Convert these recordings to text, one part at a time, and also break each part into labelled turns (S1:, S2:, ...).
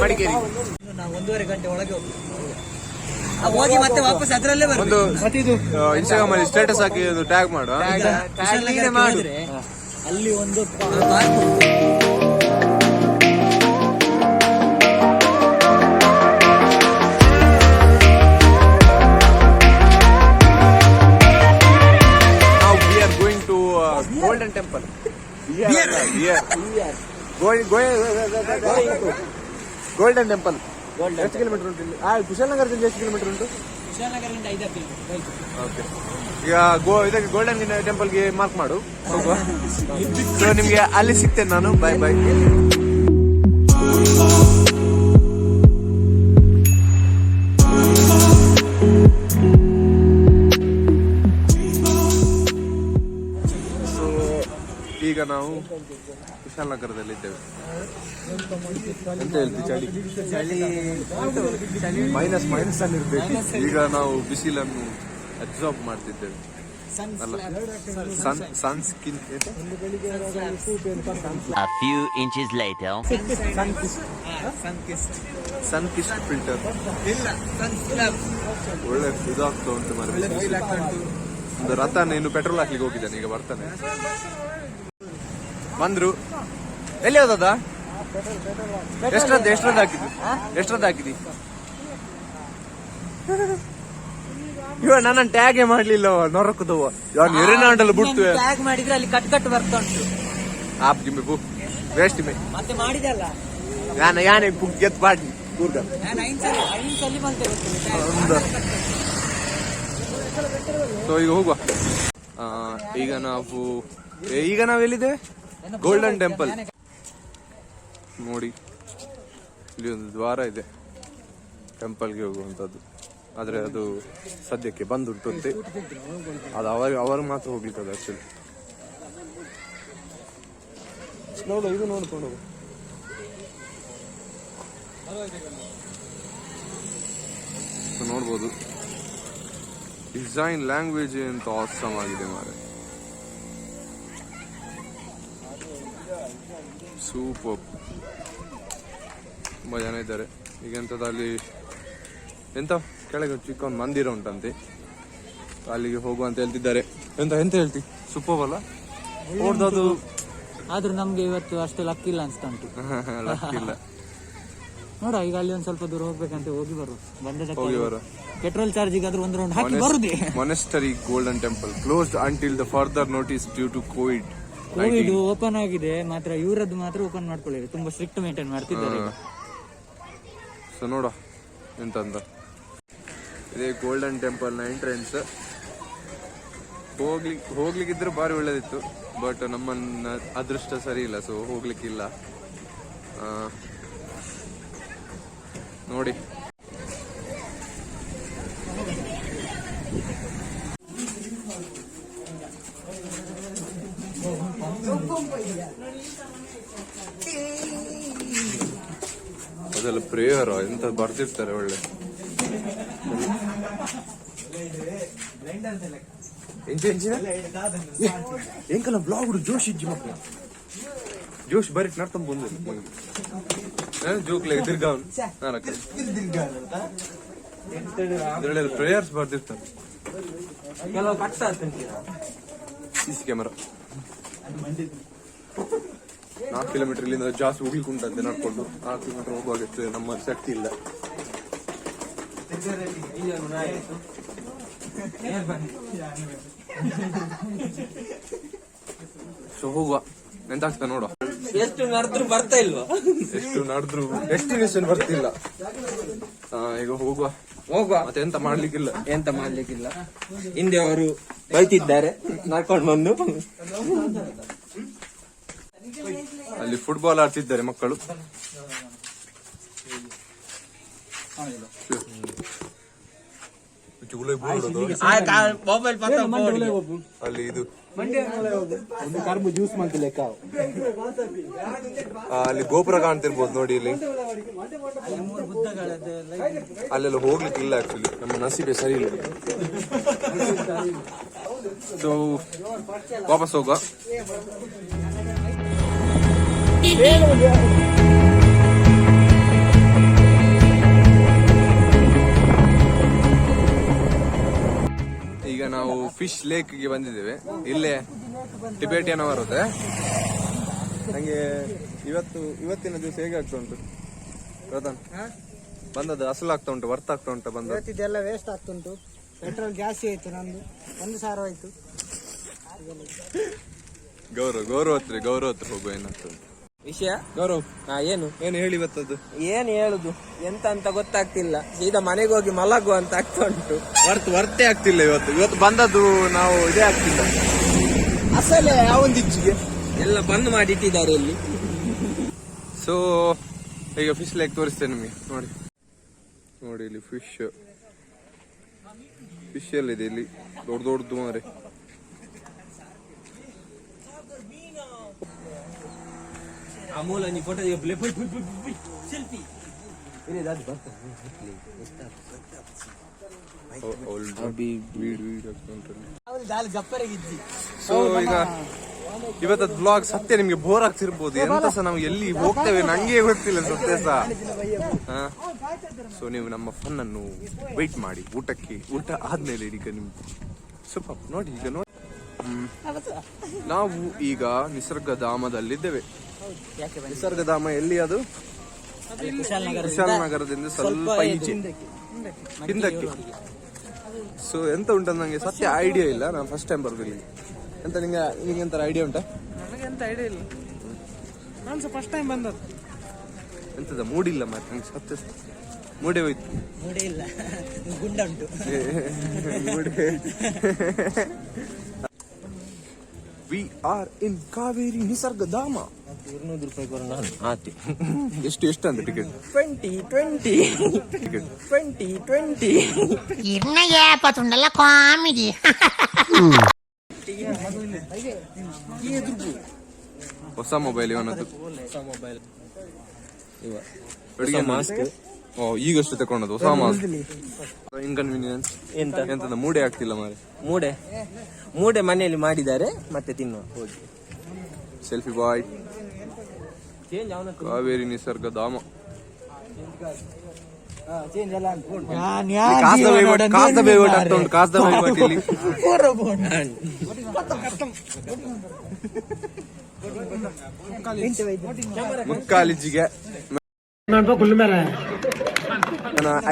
S1: ಮಡಿಕೇರಿ.
S2: ನಾವು 1.5 ಗಂಟೆ ಒಳಗೆ ಹೋಗಿ ಮತ್ತೆ ವಾಪಸ್ ಅದರಲ್ಲೇ
S1: ಒಂದು ಇನ್ಸ್ಟಾಗ್ರಾಮ್ ಅಲ್ಲಿ ಸ್ಟೇಟಸ್ ಹಾಕಿ ಟ್ಯಾಗ್ ಮಾಡು.
S2: ಅಲ್ಲಿ ಒಂದು
S1: ಗೋಲ್ಡನ್ ಟೆಂಪಲ್. ಗೋಲ್ಡನ್ ಟೆಂಪಲ್ ಎಷ್ಟು ಕಿಲೋಮೀಟರ್ ಉಂಟು ಇಲ್ಲಿ? ಕುಶಾಲನಗರದಿಂದ ಎಷ್ಟು ಕಿಲೋಮೀಟರ್ ಉಂಟು?
S2: ಕುಶಾಲನಗರದಿಂದ 5 ಕಿಲೋಮೀಟರ್.
S1: ಓಕೆ, ಈಗ ಇದಕ್ಕೆ ಗೋಲ್ಡನ್ ಟೆಂಪಲ್ಗೆ ಮಾರ್ಕ್ ಮಾಡು. ಸೊ ನಿಮ್ಗೆ ಅಲ್ಲಿ ಸಿಗ್ತೇನೆ ನಾನು. ಬಾಯ್ ಬಾಯ್. ಈಗ ನಾವು ಕುಶಾಲನಗರದಲ್ಲಿದ್ದೇವೆ. ಎಂತ ಹೇಳ್ತೀವಿ, ಚಳಿ ಮೈನಸ್ ಅಲ್ಲಿ ಇರ್ಬೇಕು. ಈಗ ನಾವು ಬಿಸಿಲನ್ನು ಅಬ್ಸಾರ್ಬ್ ಮಾಡ್ತಿದ್ದೇವೆ. Sun skin
S3: A few inches later.
S1: Sun kiss filter ಒಳ್ಳೆ ಇದಾಗ್ತಾ ಉಂಟು ಮಾರ್ರೆ. ಒಂದು ರಥ ಇನ್ನು ಪೆಟ್ರೋಲ್ ಹಾಕ್ಲಿಕ್ಕೆ ಹೋಗಿದ್ದಾನೆ, ಈಗ ಬರ್ತಾನೆ. ಬಂದ್ರು. ಎಲ್ಲಿ ಹೋದ? ಎಷ್ಟರದ್ದು ಹಾಕಿದಿ? ಇವ ನನ್ನ ಟ್ಯಾಗೇ ಮಾಡ್ಲಿಲ್ಲ. ನೊರಕದವ ಎರೆನಾಡಲ್ಲಿ ಬಿಡ್ತು.
S2: ಟ್ಯಾಗ್ ಮಾಡಿದ್ರೆ ಅಲ್ಲಿ ಕಟ್ ಬರ್ತಾ ಉಂಟು.
S1: ಆಪ್ ಗಿಮ್ಮಿ ಬು ವೇಸ್ಟ್ ಮೇ
S2: ಮತ್ತೆ ಮಾಡಿದಲ್ಲ
S1: ಯಾನೆ ಗೆತ್ ಪಾಟಿ ಕೂರ್ಗ. ಸೊ ಈಗ ಹೋಗುವ. ಈಗ ನಾವೆಲ್ಲಿದ್ದೇವೆ? Golden temple. ನೋಡಿ, ಇಲ್ಲಿ ಒಂದು ದ್ವಾರ ಇದೆ ಟೆಂಪಲ್ಗೆ ಹೋಗುವಂತದ್ದು. ಆದ್ರೆ ಅದು ಸದ್ಯಕ್ಕೆ ಬಂದುಂಟಂತೆ. ಅದು ಅವರು ಮಾತ್ರ ಹೋಗ್ಲಿಕ್ಕೆ ಅದು ಆಕ್ಚುಲಿ. ಇದು ನೋಡ್ಕೊಂಡು ಹೋಗು. ನೋಡ್ಬೋದು ಡಿಸೈನ್ ಲ್ಯಾಂಗ್ವೇಜ್ ಅಂತ ಆಸಮ್ ಆಗಿದೆ ಮಾರೆ. ಸೂಪರ್. ತುಂಬಾ ಜನ ಇದ್ದಾರೆ. ಈಗ ಅಲ್ಲಿ ಎಂತ ಕೆಳಗೆ ಚಿಕ್ಕ ಒಂದು ಮಂದಿರ ಉಂಟಂತೆ, ಅಲ್ಲಿಗೆ ಹೋಗುವಂತ ಹೇಳ್ತಿದ್ದಾರೆ. ಎಂತ ಹೇಳ್ತಿ? ಸೂಪರ್ ಅಲ್ಲ ನೋಡ್ದದು.
S2: ಆದ್ರೂ ನಮ್ಗೆ ಇವತ್ತು ಅಷ್ಟು ಲಕ್ ಇಲ್ಲ ಅನ್ಸ್ತಾ ಉಂಟು.
S1: ಲಕ್ಕಿಲ್ಲ
S2: ನೋಡ, ಈಗ ಅಲ್ಲಿ ಒಂದ್ ಸ್ವಲ್ಪ ದೂರ ಹೋಗ್ಬೇಕಂತ ಹೋಗಿ ಬರು. ಪೆಟ್ರೋಲ್ ಚಾರ್ಜ್ ಈಗಾದ್ರೂ ಒಂದು ರೌಂಡ್ ಹಾಕಿ ಬರುದೇ.
S1: Monastery Golden Temple closed until the further notice due to Covid.
S2: Open ಆಗಿದೆ, ಮಾತ್ರ ಇವರದ್ದು ಮಾತ್ರ ಓಪನ್ ಮಾಡ್ಕೊಳ್ಳಿ. ತುಂಬಾ ಸ್ಟ್ರಿಕ್ಟ್ ಮೇಂಟೈನ್ ಮಾಡ್ತಿದ್ದಾರೆ.
S1: ಸೊ ನೋಡ ಎಂತಂತ. ಇದೇ ಗೋಲ್ಡನ್ ಟೆಂಪಲ್ ನ ಎಂಟ್ರೆನ್ಸ್. ಹೋಗ್ಲಿಕ್ಕಿದ್ರೆ ಬಾರಿ ಒಳ್ಳೇದಿತ್ತು, ಬಟ್ ನಮ್ಮ ಅದೃಷ್ಟ ಸರಿ ಇಲ್ಲ, ಸೊ ಹೋಗ್ಲಿಕ್ಕಿಲ್ಲ. ನೋಡಿ, ಅದೆಲ್ಲ ಪ್ರೇಯರ್ ಎಂತ ಬರ್ತಿರ್ತಾರೆ ಒಳ್ಳೆ. ಎಂಕಲ್ಲ ಬ್ಲಾಗ್ ಜೋಶ್ ಇಜ್ಜಿ ಮಕ್ಕಳ ಜೋಶ್ ಬರೀ ನರ್ತಂ ಬಂದು ಜೋಕ್ಲೆ ತಿರ್ಗಾವ್ ಇದರಲ್ಲೆಲ್ಲ ಪ್ರೇಯರ್ಸ್ ಬರ್ತಿರ್ತಾರೆ. ಸಿಸಿ ಕ್ಯಾಮರಾ 4 ಕಿಲೋಮೀಟರ್ ಇಲ್ಲಿಂದ ಜಾಸ್ತಿ ಹೋಗ್ಲಿಕ್ಕೆ ಉಂಟಂತೆ ನಡ್ಕೊಂಡು. 4 ಕಿಲೋಮೀಟರ್ ಹೋಗುವಾಗತ್ತೆ ನಮ್ಮ ಶಕ್ತಿ ಇಲ್ಲ. ಸೊ ಹೋಗುವ, ಎಂತ ಆಗ್ತಾ ನೋಡುವ.
S2: ಎಷ್ಟು ನಡೆದ್ರು ಬರ್ತಾ ಇಲ್ವಾ?
S1: ಎಷ್ಟು ನಡೆದ್ರು ಡೆಸ್ಟಿನೇಷನ್ ಬರ್ತಿಲ್ಲ. ಈಗ ಹೋಗುವ ಮತ್ತೆ ಎಂತ ಮಾಡ್ಲಿಕ್ಕಿಲ್ಲ.
S2: ಹಿಂದೆ ಅವರು ಬೈತಿದ್ದಾರೆ ನಡ್ಕೊಂಡು ಬಂದು.
S1: ಅಲ್ಲಿ ಫುಟ್ಬಾಲ್ ಆಡ್ತಿದ್ದಾರೆ ಮಕ್ಕಳು. ಅಲ್ಲಿ ಇದು
S2: ಜ್ಯೂಸ್ ಲೆಕ್ಕ
S1: ಅಲ್ಲಿ ಗೋಪುರ ಕಾಣ್ತಿರ್ಬೋದು ನೋಡಿ. ಇಲ್ಲಿ ಅಲ್ಲೆಲ್ಲ ಹೋಗ್ಲಿಕ್ಕಿಲ್ಲ ಆಕ್ಚುಲಿ, ನಮ್ಮ ನಸೀಬೆ ಸರಿ ಇಲ್ಲ. ಸೊ ವಾಪಸ್ ಹೋಗುವ. ಫಿಶ್ ಲೇಕ್ಗೆ ಬಂದಿದ್ದೇವೆ. ಇಲ್ಲೇ ಟಿಬೇಟಿಯನ್ ಬರುತ್ತೆ. ನಂಗೆ ಇವತ್ತಿನ ದಿವಸ ಹೇಗೆ ಆಗ್ತಾ ಉಂಟು ರತನ್? ಬಂದದ್ದು ಅಸಲು ಆಗ್ತಾ ಉಂಟು, ವರ್ತ್ ಆಗ್ತಾ ಉಂಟು ಬಂದ?
S2: ಇವತ್ತಿದೆಲ್ಲ ವೇಸ್ಟ್ ಆಗ್ತುಂಟು. ಪೆಟ್ರೋಲ್ ಜಾಸ್ತಿ ಆಯ್ತು, ನಂದು 1,000 ಆಯ್ತು.
S1: ಗೌರವ ಹತ್ರ ಹೋಗುವ ಏನಾಗ್ತದೆ
S4: ವಿಷಯ.
S1: ಗೌರವ್
S4: ಏನು
S1: ಹೇಳಿ ಇವತ್ತದ್ದು?
S4: ಏನ್ ಹೇಳುದು ಎಂತ ಅಂತ ಗೊತ್ತಾಗ್ತಿಲ್ಲ. ಸೀದಾ ಮನೆಗೆ ಹೋಗಿ ಮಲಗುವ ಅಂತ ಆಗ್ತಾ ಉಂಟು.
S1: ವರ್ತೇ ಆಗ್ತಿಲ್ಲ. ಇವತ್ತು ಬಂದದ್ದು ನಾವು ಇದೇ ಆಗ್ತಿಲ್ಲ.
S4: ಅಸಲೇ ಯಾವೊಂದಿಚ್ಚಿಗೆ ಎಲ್ಲ ಬಂದ್ ಮಾಡಿಟ್ಟಿದ್ದಾರೆ ಇಲ್ಲಿ.
S1: ಸೊ ಈಗ ಫಿಶ್ ಲೇಕ್ ತೋರಿಸ್ತೇನೆ ನಿಮಗೆ. ನೋಡಿ ಇಲ್ಲಿ ಫಿಶ್ ಎಲ್ಲಿದೆ? ಇಲ್ಲಿ ದೊಡ್ಡದು ಮಾರೆ.
S4: ಅಮೂಲ ನೀ ಫೋಟೋ ಸೆಲ್ಫಿ
S1: ಸೊ ಈಗ ಇವತ್ತದ ಬ್ಲಾಗ್ ಸತ್ಯ ನಿಮ್ಗೆ ಬೋರ್ ಆಗ್ತಿರ್ಬೋದು. ಎಂತ ಸಹ ನಾವು ಎಲ್ಲಿ ಹೋಗ್ತೇವೆ ನಂಗೆ ಗೊತ್ತಿಲ್ಲ ಸತ್ಯ ಸಹ. ಸೊ ನೀವು ನಮ್ಮ ಫನ್ ಅನ್ನು ವೇಟ್ ಮಾಡಿ. ಊಟ ಆದ್ಮೇಲೆ ಈಗ ನಿಮ್ಗೆ ಸೂಪರ್ ನೋಡಿ. ಈಗ ನೋಡಿ, ನಾವು ಈಗ ನಿಸರ್ಗಧಾಮದಲ್ಲಿದ್ದೇವೆ. ನಿಸರ್ಗಧಾಮ ಎಲ್ಲಿ? ಅದು ಕುಶಾಲನಗರದಿಂದ ಸ್ವಲ್ಪ ಈಚೆ ಹಿಂದಕ್ಕೆ. ಸೊ ಎಂತ ಉಂಟಂತ ನಂಗೆ ಸತ್ಯ ಐಡಿಯಾ ಇಲ್ಲ. ನಾನು ಫಸ್ಟ್ ಟೈಮ್ ಬರ್ಬೇಕು. ಎಂತ ನಿಂಗೆ ಎಂತ ಐಡಿಯಾ ಉಂಟಾ?
S2: ನನಗೆ ಎಂತ ಐಡಿಯಾ ಇಲ್ಲ, ನಾನು ಸಹ ಫಸ್ಟ್ ಟೈಮ್ ಬಂದದ್ದು.
S1: ಎಂತದ ಮೂಡಿಲ್ಲ ಮತ್ತೆ ನಂಗೆ ಸತ್ಯ ಮೂಡೆ ಹೋಯ್ತು.
S2: ಮೂಡೆ ಇಲ್ಲ, ಗುಂಡ ಉಂಟು.
S1: We are in Kaveri Nisargadhama.
S4: 200 ರೂಪಾಯಿ ಕೊಡು ನಾನು ಆತಿ.
S1: ಎಷ್ಟು ಅಂತ ಟಿಕೆಟ್?
S4: 20
S1: ಟಿಕೆಟ್
S4: 20
S5: ಇರ್ನಗೆ ಪತ್ತುಂಡಲ್ಲ ಕಾಮಿಡಿ.
S1: ಹೊಸ ಮೊಬೈಲ್ ಇವನದ್ದು.
S4: ಮಾಸ್ಕ್
S1: ಈಗಷ್ಟು ತಕೊಂಡದ್ದು ಹೊಸ ಮಾಸ್ಕ್. ಇನ್ಕನ್ವೀನಿಯನ್ಸ್ ಎಂತದ ಮೂಡೆ ಆಗ್ತಿಲ್ಲ ಮಾರೆ.
S4: ಮೂಡೆ ಮನೆಯಲ್ಲಿ ಮಾಡಿದ್ದಾರೆ, ಮತ್ತೆ ತಿನ್ನುವ ಹೋಗಿ.
S1: ಸೆಲ್ಫಿ ಬಾಯ್. ಕಾವೇರಿ ನಿಸರ್ಗಧಾಮ. ಮುಕ್ಕಾಲಿಜಿಗೆ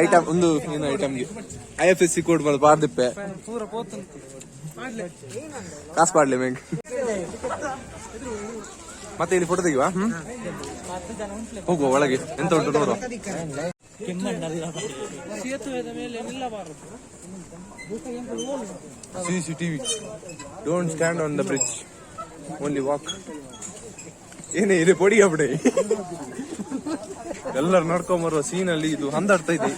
S1: ಐಟಮ್ ಒಂದು ಏನು ಐಟಮ್ಗೆ IFSC ಕೋಡ್ ಬಂದು ಪಾರ್ದಿಪ್ಪೆ ಕಾಸು ಪಾಡ್ಲಿ ಮ್ಯಾಂಗ್. ಮತ್ತೆ ಇಲ್ಲಿ ಫೋಟೋ ತೆಗಿವಾ? ಹೋಗುವ ಒಳಗೆ. ಎಂತ ಉಂಟು ನೋಡುವ. CCTV. Don't stand on the bridge, only walk. ಏನೇ ಇದೆ ಪೊಡಿ ಅಪ್ಪಡೆ. ಎಲ್ಲರೂ ನಡ್ಕೊಂಬರುವ ಸೀನಲ್ಲಿ ಇದು ಹಂದಾಡ್ತಾ ಇದೆ.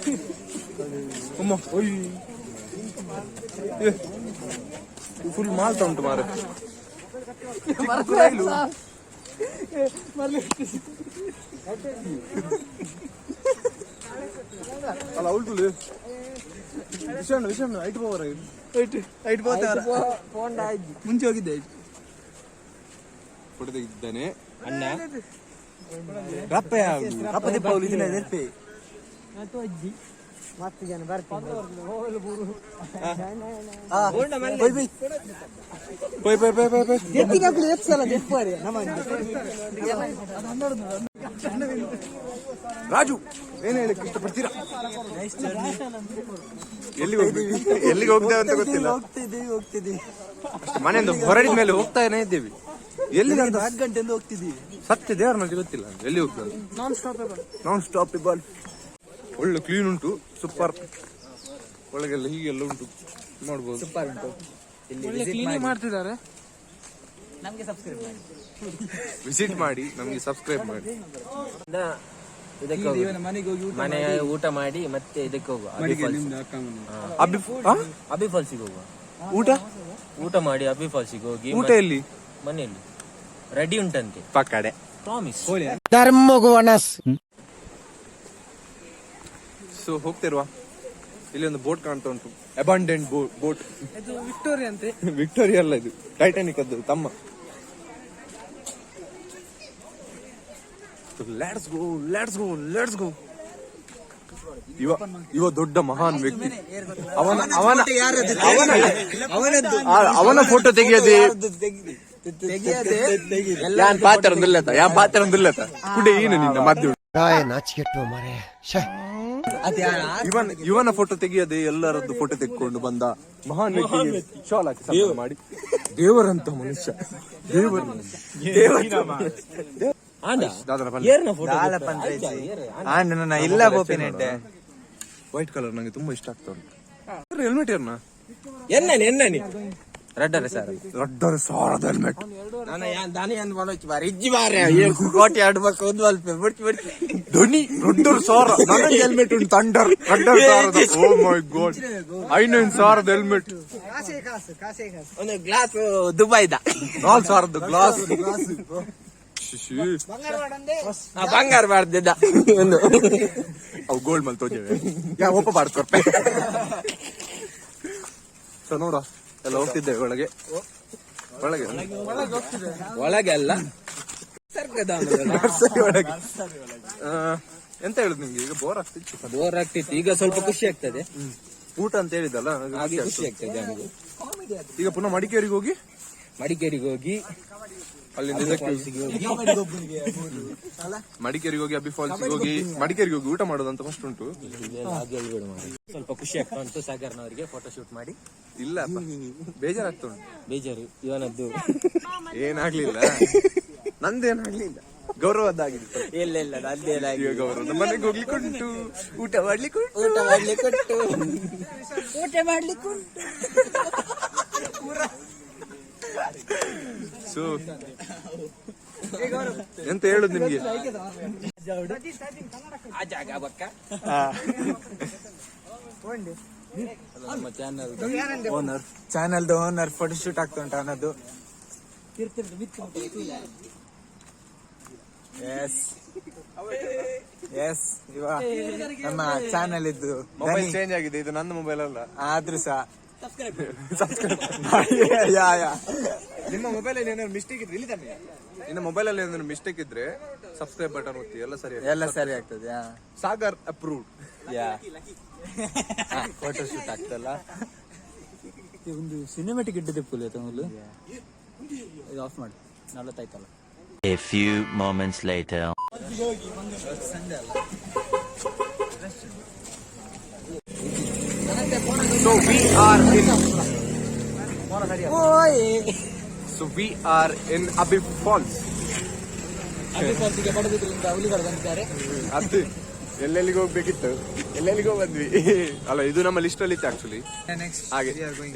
S1: ಫುಲ್ ಮಾಲ್ತಾ ಉಂಟು ಮಾರೆ. ಅಲ್ಲ ಉಳ್ಟುಲು ವಿಷಯ ಐಟ್ ಪವರ್ ಮುಂಚೆ ಹೋಗಿದ್ದೆ. ಫೋಟೋ ತೆಗಿದ್ದಾನೆ
S4: ಅಣ್ಣ.
S2: ಮಸ್ತ್ ಜನ ಬರ್ತೀನಿ.
S1: ರಾಜು ಏನ್ ಹೇಳಕ್ ಇಷ್ಟಪಡ್ತೀರಾ? ಎಲ್ಲಿಗೆ ಹೋಗ್ತೇವೆ ಅಂತ ಗೊತ್ತಿಲ್ಲ.
S2: ಹೋಗ್ತಿದ್ದೀವಿ
S1: ಅಷ್ಟು ಮನೆಯಿಂದ ಹೊರಡಿದ ಮೇಲೆ ಹೋಗ್ತಾನೆ ಇದ್ದೇವೆ. ಎಲ್ಲಿ
S2: 4 ಗಂಟೆಯಿಂದ ಹೋಗ್ತಿದ್ದೀವಿ.
S1: ಸತ್ಯ ದೇವರ ನನಗೆ ಗೊತ್ತಿಲ್ಲ ಎಲ್ಲಿ ಹೋಗ್ತದೆ. ನಾನ್ ಸ್ಟಾಪೇಬಲ್. ಒಳ್ಳೆ ಕ್ಲೀನ್ ಉಂಟು, ಸೂಪರ್. ಒಳಗೆಲ್ಲ ಹೀಗೆಲ್ಲ ಉಂಟು, ನೋಡ್ಬೋದು.
S2: ಸೂಪರ್ ಉಂಟು. ಇಲ್ಲಿ ಮಾಡ್ತಿದ್ದಾರೆ. ನಮ್ಗೆ ಸಬ್ಸ್ಕ್ರೈಬ್ ಮಾಡಿ,
S1: ವಿಸಿಟ್ ಮಾಡಿ, ನಮ್ಗೆ ಸಬ್ಸ್ಕ್ರೈಬ್ ಮಾಡಿ.
S4: ಇದಕ್ಕೆ ಮನೆ ಊಟ ಮಾಡಿ ಮತ್ತೆ ಇದಕ್ಕೆ ಹೋಗುವ ಅಬ್ಬಿ ಫಾಲ್ಸಿಗೆ ಹೋಗುವ. ಊಟ ಮಾಡಿ ಅಬ್ಬಿ ಫಾಲ್ಸಿಗೆ ಹೋಗಿ.
S1: ಊಟ ಎಲ್ಲಿ?
S4: ಮನೆಯಲ್ಲಿ ರೆಡಿ ಉಂಟಂತೆ
S1: ಪಕ್ಕಡೆ.
S4: ಪ್ರಾಮಿಸ್.
S1: ಸೊ ಹೋಗ್ತಿರುವ ಇಲ್ಲಿ ಒಂದು ಬೋಟ್ ಕಾಣ್ತಾ ಉಂಟು. Abundant boat.
S2: ವಿಕ್ಟೋರಿಯಾ ಅಂತೆ.
S1: ವಿಕ್ಟೋರಿಯಾ ಅಲ್ಲ, ಇದು ಟೈಟಾನಿಕ್ ಅದು ತಮ್ಮ. Let's go. ಇವ ದೊಡ್ಡ ಮಹಾನ್ ವ್ಯಕ್ತಿ. ಅವನ ಫೋಟೋ ತೆಗಿಯದೆ ಯಾನ್ ಪಾತ್ರ ಕುಡೆ ಏನು ನಿನ್ನ ಮದ್ದು ಇವನ ಫೋಟೋ ತೆಗಿಯದೆ ಎಲ್ಲರದ್ದು ಫೋಟೋ ತೆಗೆದುಕೊಂಡು ಬಂದ ಮಹಾನ್ ವ್ಯಕ್ತಿ ಶಾಲ್ ಹಾಕಿ ಸನ್ಮಾನ ಮಾಡಿ ದೇವರಂತ ಮನುಷ್ಯ
S2: ಇಲ್ಲ ಬೋಪಿನೆಟ್ಟೆ
S1: ವೈಟ್ ಕಲರ್ ನಂಗೆ ತುಂಬಾ ಇಷ್ಟ ಆಗ್ತಾ ಉಂಟು. ಹೆಲ್ಮೆಟ್ ಏರ್ನ
S4: ಎನ್ನನಿ
S2: ರೆಡ್ಡರೆ ಸರ್
S1: ರಡ್ಡರ ಸಾರದ ಹೆಲ್ಮೆಟ್
S4: ಕೋಟಿ ಆಡ್ಬೇಕು ಒಂದು ಅಲ್ಪ ಬಿಡ್ತಿ
S1: ಧ್ವನಿ ರಡ್ಡರ್ ಸಾರ ನನಗೆ ಹೆಲ್ಮೆಟ್ ಉಂಟು ತಂಡರ್ ರಡ್ಡರ್ ಸಾರದ. ಓ ಮೈ ಗಾಡ್ 5,000 ಹೆಲ್ಮೆಟ್
S4: ಒಂದು ಗ್ಲಾಸ್ ದುಬೈದ
S1: 4,000 ಗ್ಲಾಸ್
S4: ಬಂಗಾರ ಬಾರ್ದಿದ್ದ ಒಂದು
S1: ಅವು ಗೋಲ್ಡ್ ಮಲ್ ತೋಜೇವೆ ಒಪ್ಪ ಬಾಡ್ಕೊರ್ಪೆ. ಸೊ ನೋಡ ಎಲ್ಲ ಹೋಗ್ತಿದ್ದೇವೆ ಒಳಗೆ
S4: ಒಳಗೆ ಅಲ್ಲ ಸರ್ಕದ
S1: ನರ್ಸರಿ ಒಳಗೆ. ಎಂತ ಹೇಳುದು ನಿಮ್ಗೆ ಈಗ ಬೋರ್ ಆಗ್ತಿತ್ತು?
S4: ಬೋರ್ ಆಗ್ತಿತ್ತು, ಈಗ ಸ್ವಲ್ಪ ಖುಷಿ ಆಗ್ತದೆ.
S1: ಊಟ ಅಂತ ಹೇಳಿದಲ್ಲ
S4: ಹಾಗೆ ಖುಷಿ ಆಗ್ತದೆ ನನಗೆ.
S1: ಈಗ ಪುನಃ ಮಡಿಕೇರಿಗೆ ಹೋಗಿ ಅಲ್ಲಿಂದ ಮಡಿಕೇರಿಗೆ ಹೋಗಿ ಅಬ್ಬಿ ಫಾಲ್ಸ್ ಹೋಗಿ ಮಡಿಕೇರಿಗೆ ಹೋಗಿ ಊಟ ಮಾಡೋದಂತ ಫಸ್ಟ್ ಉಂಟು.
S4: ಸ್ವಲ್ಪ ಖುಷಿ ಆಗ್ತಾ ಉಂಟು ಸಾಗರ್ನವರಿಗೆ ಫೋಟೋ ಶೂಟ್ ಮಾಡಿ.
S1: ಇಲ್ಲ ಬೇಜಾರಾಗ್ತಾ ಉಂಟು.
S4: ಬೇಜಾರು ಇವನದ್ದು
S1: ಏನಾಗ್ಲಿಲ್ಲ, ನಂದೇನಾಗ್ಲಿಲ್ಲ, ಗೌರವದ್ದಾಗಿದೆ.
S4: ಇಲ್ಲ ನಂದೇನಾಗಿ
S1: ಗೌರವ ಮನೆಗೆ ಹೋಗ್ಲಿಕ್ಕೆ ಉಂಟು, ಊಟ ಮಾಡ್ಲಿಕ್ಕೆ ಸೊ ಎಂತ ಹೇಳುದು ನಿಮ್ಗೆ?
S4: ಆ ಜಾಗ ಬಕ್ಕ ನಮ್ಮ
S2: ಚಾನಲ್ ಓನರ್ ಫೋಟೋ ಶೂಟ್ ಆಗ್ತಾ ಉಂಟು ಅನ್ನೋದು. ಎಸ್ ಇವ ನಮ್ಮ ಚಾನಲ್ ಇದ್ದು
S1: ಮೊಬೈಲ್ ಚೇಂಜ್ ಆಗಿದೆ, ಇದು ನನ್ನ ಮೊಬೈಲ್ ಅಲ್ಲ.
S2: ಆದ್ರೂ ಸಹ
S1: ನಿಮ್ಮ ಮೊಬೈಲ್ ಅಲ್ಲಿ ಏನಾದ್ರು ಮಿಸ್ಟೇಕ್ ಇದ್ರೆ ಇಲ್ಲಿ ತಾನೆ, ನಿನ್ನ ಮೊಬೈಲ್ ಅಲ್ಲಿ ಏನಾದ್ರು ಮಿಸ್ಟೇಕ್ ಇದ್ರೆ ಸಬ್ಸ್ಕ್ರೈಬ್ ಬಟನ್ ಒತ್ತಿ, ಎಲ್ಲ ಸರಿ
S2: ಆಗ್ತದೆ.
S1: ಸಾಗರ್ ಅಪ್ರೂವ್ಡ್.
S2: ಫೋಟೋ ಶೂಟ್ ಆಗ್ತಲ್ಲ, ಒಂದು ಸಿನಿಮಾಟಿಕ್ ಇಟ್ಟಿದೆ ಫುಲ್ ಆಯ್ತು. ಇದು ಆಫ್ ಮಾಡಿ 40 ಆಯ್ತಲ್ಲ.
S3: A few moments later.
S1: So we are in Abbey Falls. ಅದು ಎಲ್ಲೆಲ್ಲಿಗೆ ಹೋಗ್ಬೇಕಿತ್ತು, ಎಲ್ಲೆಲ್ಲಿಗೋ ಬಂದ್ವಿ ಅಲ್ಲ. ಇದು ನಮ್ಮ ಲಿಸ್ಟ್ ಅಲ್ಲಿ ಇತ್ತು ಆಕ್ಚುಲಿ. ಹಾಗೆ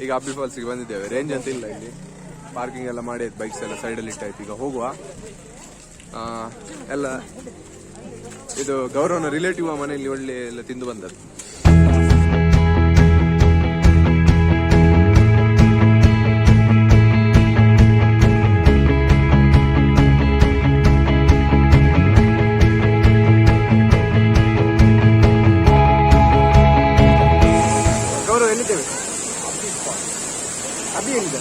S1: ಈಗ ಅಬ್ಬಿ ಫಾಲ್ಸ್ ಗೆ ಬಂದಿದ್ದೇವೆ. ರೇಂಜ್ ಅಂತ ಇಲ್ಲ ಇಲ್ಲಿ, ಪಾರ್ಕಿಂಗ್ ಎಲ್ಲ ಮಾಡಿ ಬೈಕ್ಸ್ ಎಲ್ಲ ಸೈಡ್ ಅಲ್ಲಿ ಇಟ್ಟಾಯ್ತು. ಈಗ ಹೋಗುವ. ಎಲ್ಲ ಇದು ಗೌರವನ ರಿಲೇಟಿವ್ ಮನೆಯಲ್ಲಿ ಒಳ್ಳೆ ಎಲ್ಲ ತಿಂದು ಬಂದದ್ದು. ಗೌರವ ಎಲ್ಲಿದ್ದೇವೆ? ಅಬ್ಬಿ ಎಲ್ಲಿದೆ?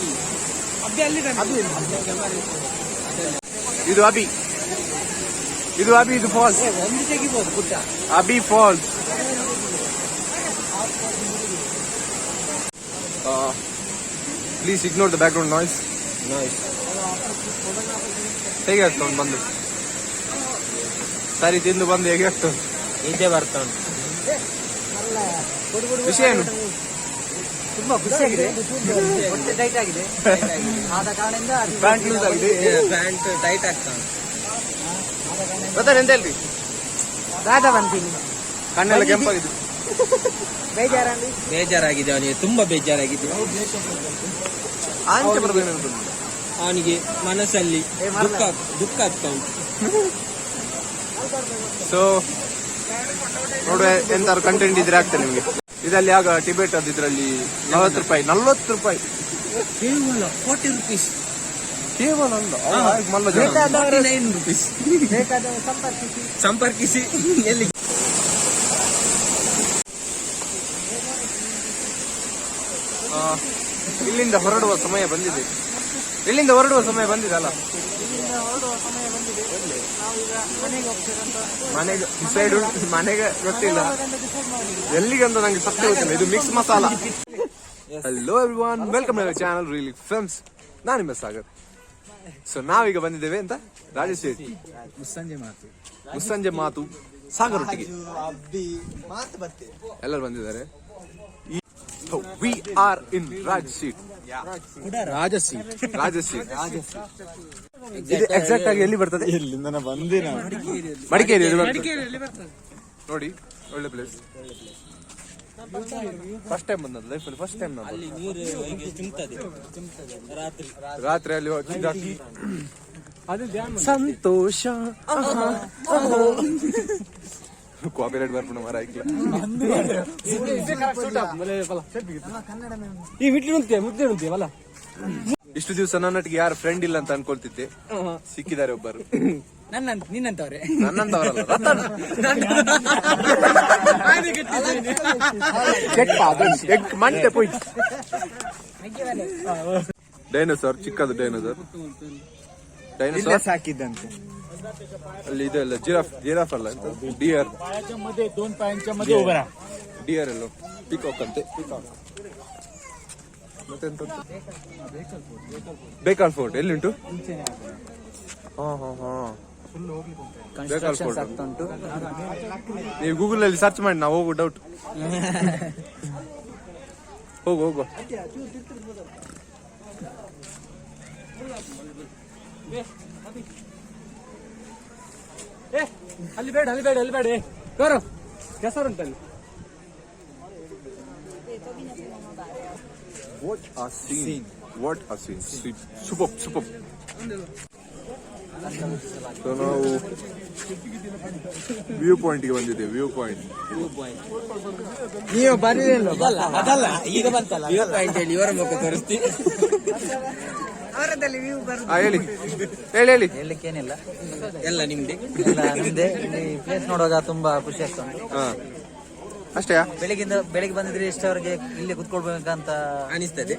S1: ಇದು ಅಬ್ಬಿ, ಇದು ಅಬ್ಬಿ, ಇದು Falls. Abbey Falls. Please ignore the background noise. ಹೇಗೆ ಆಗ್ತಾ ಉಂಟು ಬಂದು? ಸರಿ ತಿಂದು ಬಂದು ಹೇಗೆ ಆಗ್ತಾ ಉಂಟು?
S4: ನಿದ್ದೆ ಬರ್ತಾ ಉಂಟು.
S1: ವಿಷಯ ಏನು?
S2: ತುಂಬಾ ಖುಷಿಯಾಗಿದೆ. ಹೊಟ್ಟೆ ಟೈಟ್ ಆಗಿದೆ, ಆದ ಕಾರಣದಿಂದ
S1: ಪ್ಯಾಂಟ್ ಲೂಸ್ ಆಗಿದೆ,
S4: ಪ್ಯಾಂಟ್ ಟೈಟ್ ಆಗ್ತಾ ಉಂಟು.
S1: ಗೊತ್ತಾರ ಎಂತ ಹೇಳ್ರಿ?
S2: ರಾಧ ಬಂತೀನಿ,
S1: ಕಣ್ಣೆಲ್ಲ ಕೆಂಪಾಗಿದೆ.
S4: ಬೇಜಾರಾಗಿದೆ ಅವನಿಗೆ, ತುಂಬಾ ಬೇಜಾರಾಗಿದೆ.
S1: ಆಂಚೆ ಬರ್ಬೇಕು
S4: ಅವನಿಗೆ ಮನಸ್ಸಲ್ಲಿ ದುಃಖ ಆಗ್ತಾ ಉಂಟು.
S1: ಸೊ ನೋಡುವ ಎಂತಾರು ಕಂಟೆಂಟ್ ಇದ್ರೆ ಆಗ್ತದೆ ನಿಮ್ಗೆ. ಇದರಲ್ಲಿ ಆಗ ಟಿಬೇಟ್ ಅದು ಇದರಲ್ಲಿ 40 ರೂಪಾಯಿ
S4: ಕೇವಲ 40 rupees.
S1: ಕೇವಲ ಅಲ್ಲ,
S4: 49 rupees. ಸಂಪರ್ಕಿಸಿ. ಎಲ್ಲಿ
S1: ಇಲ್ಲಿಂದ ಹೊರಡುವ ಸಮಯ ಬಂದಿದೆ ಅಲ್ಲ. ಮನೆಗೆ ಡಿಸೈಡ್ ಮನೆಗೆ ಗೊತ್ತಿಲ್ಲ ಎಲ್ಲಿಗಂತ ನಂಗೆ ಸತ್ಯ ಗೊತ್ತಿಲ್ಲ. ಇದು mix masala. Hello everyone, welcome to channel Really Films. ನಾನು ನಿಮ್ಮ ಸಾಗರ್. ಸೊ ನಾವೀಗ ಬಂದಿದ್ದೇವೆ ಅಂತ ರಾಜೇಶ್ ಶೆಟ್ಟಿ ಮುಸ್ಸಂಜೆ ಮಾತು ಸಾಗರ್ ಒಟ್ಟಿಗೆ ಎಲ್ಲರೂ ಬಂದಿದ್ದಾರೆ. ವಿ ಆರ್ ಇನ್ ರಾಜಶೀಟ್. ಇದು ಎಕ್ಸಾಕ್ಟ್ ಆಗಿ ಎಲ್ಲಿ ಬರ್ತದೆ? ಮಡಿಕೇರಿ ನೋಡಿ, ಒಳ್ಳೆ ಪ್ಲೇಸ್. ಫಸ್ಟ್ ಟೈಮ್ ಬಂದದ್ದು ಲೈಫಲ್ಲಿ, ಫಸ್ಟ್ ಟೈಮ್ ನಾವು ರಾತ್ರಿ ಅಲ್ಲಿ ಹೋಗಿ ಸಂತೋಷ. ಕಾಪಿರೈಟ್ ಬರ್ಪುಣ ಮರ ಆಯ್ಕೆ ಇಷ್ಟು ದಿವಸ ನನ್ನೊಟ್ಟಿಗೆ ಯಾರು ಫ್ರೆಂಡ್ ಇಲ್ಲ ಅಂತ ಅನ್ಕೊಳ್ತಿದ್ದೆ. ಸಿಕ್ಕಿದ್ದಾರೆ ಒಬ್ಬರು.
S2: ನಿನ್ನಂತವ್ರೆ
S1: ನನ್ನಂತವರಲ್ಲ, ಡೈನೋಸಾರ್, ಚಿಕ್ಕದು ಡೈನೋಸಾರ್
S2: ಸಾಕಿದ್ದಂತೆ.
S1: ಅಲ್ಲಿ ಇದೆಲ್ಲ ಜಿರಾಫ್ ಅಲ್ಲ, ಡಿಯರ್ ಎಲ್ಲ ಪಿಕಾಕ್ ಅಂತೆ. ಮತ್ತೆಂತ ಬೇಕಲ್ ಫೋರ್ಟ್ ಎಲ್ಲಿಂಟು? ಬೇಕಲ್ ಫೋರ್ಟ್
S2: ಉಂಟು.
S1: ನೀವು ಗೂಗಲ್ ಅಲ್ಲಿ ಸರ್ಚ್ ಮಾಡಿ, ನಾವು ಹೋಗು ಡೌಟ್. ಹೋಗುವ
S2: ಅಲ್ಲಿ ಬೇಡ ಗೌರ ಕೆಸರುಂಟಲ್ಲಿ.
S1: What a scene. Superb. So ನಾವು ವ್ಯೂ ಪಾಯಿಂಟ್ ಗೆ ಬಂದಿದ್ದೇವೆ. ವ್ಯೂ ಪಾಯಿಂಟ್
S2: ನೀವು ಬರಲಿಲ್ಲ. ಅದಲ್ಲ, ಈಗ ಬಂತಲ್ಲ ವ್ಯೂ ಪಾಯಿಂಟ್ ಹೇಳಿ ಇವರ ಮುಖ ತೋರಿಸ್ತೀನಿ.
S1: ಹೇಳಿ
S2: ಹೇಳಲಿಕ್ಕೇನಿಲ್ಲ, ಎಲ್ಲ ನಿಮ್ದೆ. ಇಲ್ಲಿ ಪ್ಲೇಸ್ ನೋಡುವಾಗ ತುಂಬಾ ಖುಷಿ ಆಗ್ತಾ ಉಂಟು.
S1: ಅಷ್ಟೇ.
S2: ಬೆಳಿಗ್ಗೆ ಬಂದಿದ್ರೆ ಇಷ್ಟವರೆಗೆ ಇಲ್ಲಿ ಕುತ್ಕೊಳ್ಬೇಕಂತ ಅನಿಸ್ತದೆ.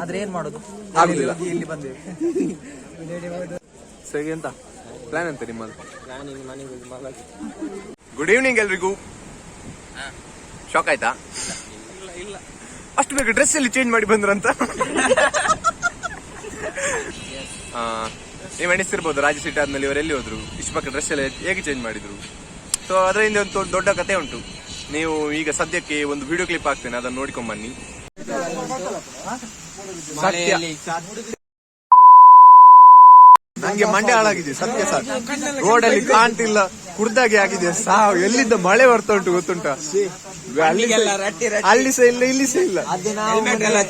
S2: ಆದ್ರೆ ಏನ್ ಮಾಡೋದು,
S1: ಆಗುದಿಲ್ಲ.
S2: ಇಲ್ಲಿ ಬಂದೇವೆ.
S1: ಸರಿ, ಎಂತ ಪ್ಲಾನ್ ಅಂತ ನಿಮ್ಮದು? ಗುಡ್ ಈವ್ನಿಂಗ್ ಎಲ್ರಿಗೂ. ಶಾಕ್ ಆಯ್ತಾ? ಅಷ್ಟು ಬೇಗ ಡ್ರೆಸ್ ಅಲ್ಲಿ ಚೇಂಜ್ ಮಾಡಿ ಬಂದ್ರಂತ ನೀವು ಎಣಿಸ್ತಿರ್ಬೋದು, ರಾಜಶೀಟ್ ಆದ್ಮೇಲೆ ಇವರೆಲ್ಲಿ ಹೋದ್ರು, ಇಷ್ಟು ಪಕ್ಕ ಡ್ರೆಸ್ ಎಲ್ಲ ಹೇಗೆ ಚೇಂಜ್ ಮಾಡಿದ್ರು. ಸೊ ಅದರಿಂದ ಒಂದು ದೊಡ್ಡ ಕತೆ ಉಂಟು. ನೀವು ಈಗ ಸದ್ಯಕ್ಕೆ ಒಂದು ವಿಡಿಯೋ ಕ್ಲಿಪ್ ಹಾಕ್ತೇನೆ, ಅದನ್ನ ನೋಡ್ಕೊಂಡ್ ಬನ್ನಿ. ನಂಗೆ ಮಂಡೆ ಹಾಳಾಗಿದೆ ಸತ್ಯ ಸರ್. ರೋಡಲ್ಲಿ ಕಾಣ್ತಿಲ್ಲ, ಕುಡ್ದಾಗೆ ಆಗಿದೆ ಸಾವು. ಎಲ್ಲಿಂದ ಮಳೆ ಬರ್ತಾ ಉಂಟು ಗೊತ್ತುಂಟ? ಅಲ್ಲಿ ಸಹ ಇಲ್ಲ, ಇಲ್ಲಿ ಸಹ ಇಲ್ಲ.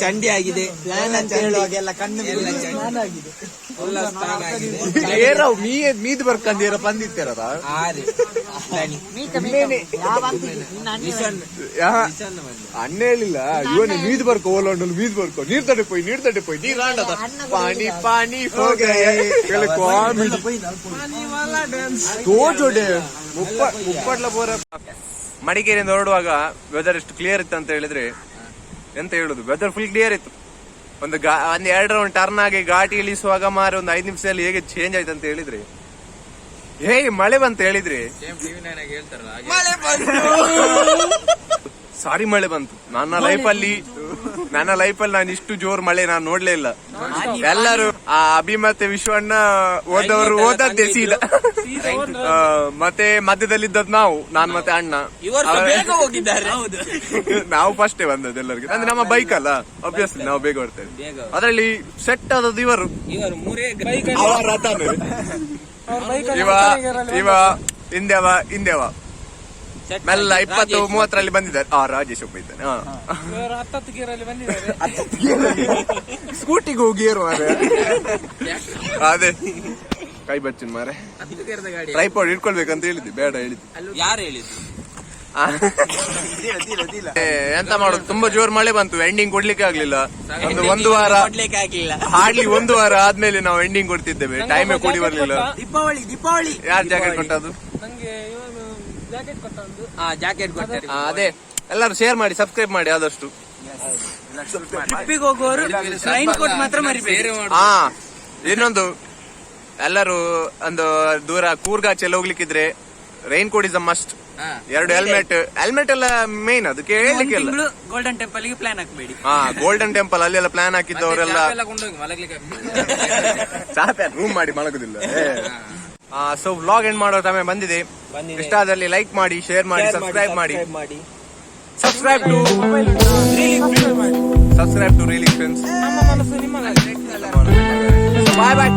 S2: ಚಂಡಿ ಆಗಿದೆ.
S1: ಏರೋ ಮೀದ್ ಬರ್ಕಂದಿರ ಬಂದಿತ್ತಾರ ಅಣ್ಣ ಹೇಳಿಲ್ಲ. ಇವನೇ ಮೀದ್ ಬರ್ಕೊ ಓಲೊಂಡು ಮೀದ್ ಬರ್ಕೊ ನೀರ್ ತಡೆ ಪೋಯ್ ನೀರ್ ಆಂಡದ ಪಾನಿ ಪಾನಿ ತೋಜೋಡೆ ಮುಪ್ಪಟ್ಲ ಬೋರ. ಮಡಿಕೇರಿಯಿಂದ ಹೊರಡುವಾಗ ವೆದರ್ ಎಷ್ಟು ಕ್ಲಿಯರ್ ಇತ್ತು ಅಂತ ಹೇಳಿದ್ರೆ ಎಂತ ಹೇಳುದು, ವೆದರ್ ಫುಲ್ ಕ್ಲಿಯರ್ ಇತ್ತು. ಒಂದ್ 2 ರೌಂಡ್ ಟರ್ನ್ ಆಗಿ ಘಾಟಿ ಇಳಿಸುವಾಗ ಮಾರಿ ಒಂದು 5 ನಿಮಿಷದಲ್ಲಿ ಹೇಗೆ ಚೇಂಜ್ ಆಯ್ತು ಅಂತ ಹೇಳಿದ್ರೆ, ಹೇಗೆ ಮಳೆ ಬಂತ ಹೇಳಿದ್ರೆ ಸಾರಿ ಮಳೆ ಬಂತು. ನನ್ನ ಲೈಫಲ್ಲಿ ನಾನು ಇಷ್ಟು ಜೋರ್ ಮಳೆ ನಾನು ನೋಡ್ಲೇ ಇಲ್ಲ. ಎಲ್ಲರೂ ಆ ಅಭಿ ಮತ್ತೆ ವಿಶ್ವಣ್ಣ ಓದವರು ಓದದ್ದೇ ಸೀದಾ. ಮತ್ತೆ ಮಧ್ಯದಲ್ಲಿದ್ದದ್ ನಾನು ಮತ್ತೆ ಅಣ್ಣ
S4: ಹೋಗಿದ್ದಾರೆ.
S1: ನಾವು ಫಸ್ಟೇ ಬಂದದ್ದು ಎಲ್ಲರಿಗೆ. ಅಂದ್ರೆ ನಮ್ಮ ಬೈಕ್ ಅಲ್ಲ, ಅಬ್ವಿಯಸ್ಲಿ ನಾವು ಬೇಗ ಬರ್ತೇವೆ. ಅದರಲ್ಲಿ ಸೆಟ್ ಆದದ್ದು ಇವರು ಇವ ಹಿಂದೆವ ಮೆಲ್ಲ 20-30ರಲ್ಲಿ ಬಂದಿದ್ದಾರೆ. ರಾಜೇಶ್ ಒಬ್ಬ ಇದ್ದಾನೆ. ಸ್ಕೂಟಿಗೆ ಹೋಗಿ ಅದೇ ಕೈ ಬಚ್ಚಿನ ಮಾರೆ ಟ್ರೈಪಾಡ್ ಇಟ್ಕೊಳ್ಬೇಕಂತ ಹೇಳಿದ್ವಿ, ಬೇಡ ಹೇಳಿದ್ವಿ.
S4: ಯಾರು ಹೇಳಿದ್ರು?
S1: ಎಂತ ಮಾಡೋದು, ತುಂಬಾ ಜೋರ್ ಮಳೆ ಬಂತು, ಎಂಡಿಂಗ್ ಕೊಡ್ಲಿಕ್ಕೆ ಆಗ್ಲಿಲ್ಲ. ಒಂದು ವಾರ ಹಾರ್ಡ್ಲಿ 1 ವಾರ ಆದ್ಮೇಲೆ ನಾವು ಎಂಡಿಂಗ್ ಕೊಡ್ತಿದ್ದೇವೆ. ಟೈಮೇ ಕೂಡಿ ಬರ್ಲಿಲ್ಲ.
S4: ದೀಪಾವಳಿ
S1: ಯಾರು ಜಾಕೆಟ್ ಕೊಟ್ಟದ್ದು?
S4: ಜಾಕೆಟ್ ಕೊಡ್ತಾರೆ.
S1: ಅದೇ ಎಲ್ಲರೂ ಶೇರ್ ಮಾಡಿ, ಸಬ್ಸ್ಕ್ರೈಬ್ ಮಾಡಿ ಆದಷ್ಟು.
S4: ಟ್ರಿಪ್ಪಿಗೆ ಹೋಗುವವರು ರೈನ್ ಕೋಟ್ ಮಾತ್ರ ಮರಿಬೇಡಿ.
S1: ಇನ್ನೊಂದು ಎಲ್ಲರೂ ಒಂದು ದೂರ ಕೂರ್ಗಾಚೆಲ್ಲ ಹೋಗ್ಲಿಕ್ಕಿದ್ರೆ rain coat is a must. 2 helmet ಎಲ್ಲ ಮೇನ್, ಅದು ಕೇಳಲಿಕ್ಕೆ ಇಲ್ಲ.
S2: ಗೋಲ್ಡನ್ ಟೆಂಪಲ್ ಗೆ ಪ್ಲಾನ್ ಹಾಕಬೇಡಿ.
S1: ಗೋಲ್ಡನ್ ಟೆಂಪಲ್ ಅಲ್ಲೆಲ್ಲ ಪ್ಲಾನ್ ಹಾಕಿದ್ದವರೆಲ್ಲ
S4: ಕೊಂಡೋಗಿ ಮಲಗ್ಲಿಕ್ಕೆ
S1: ಚಾಪೆ ರೂಮ್ ಮಾಡಿ ಮಲಗುದಿಲ್ಲ. ಸೊ ವ್ಲಾಗ್ ಎಂಡ್ ಮಾಡೋ ಸಮಯ ಬಂದಿದೆ. ಇಷ್ಟ ಆದಲ್ಲಿ ಲೈಕ್ ಮಾಡಿ, ಶೇರ್ ಮಾಡಿ, ಸಬ್ಸ್ಕ್ರೈಬ್ ಮಾಡಿ. Subscribe to Really Friends. Bye bye.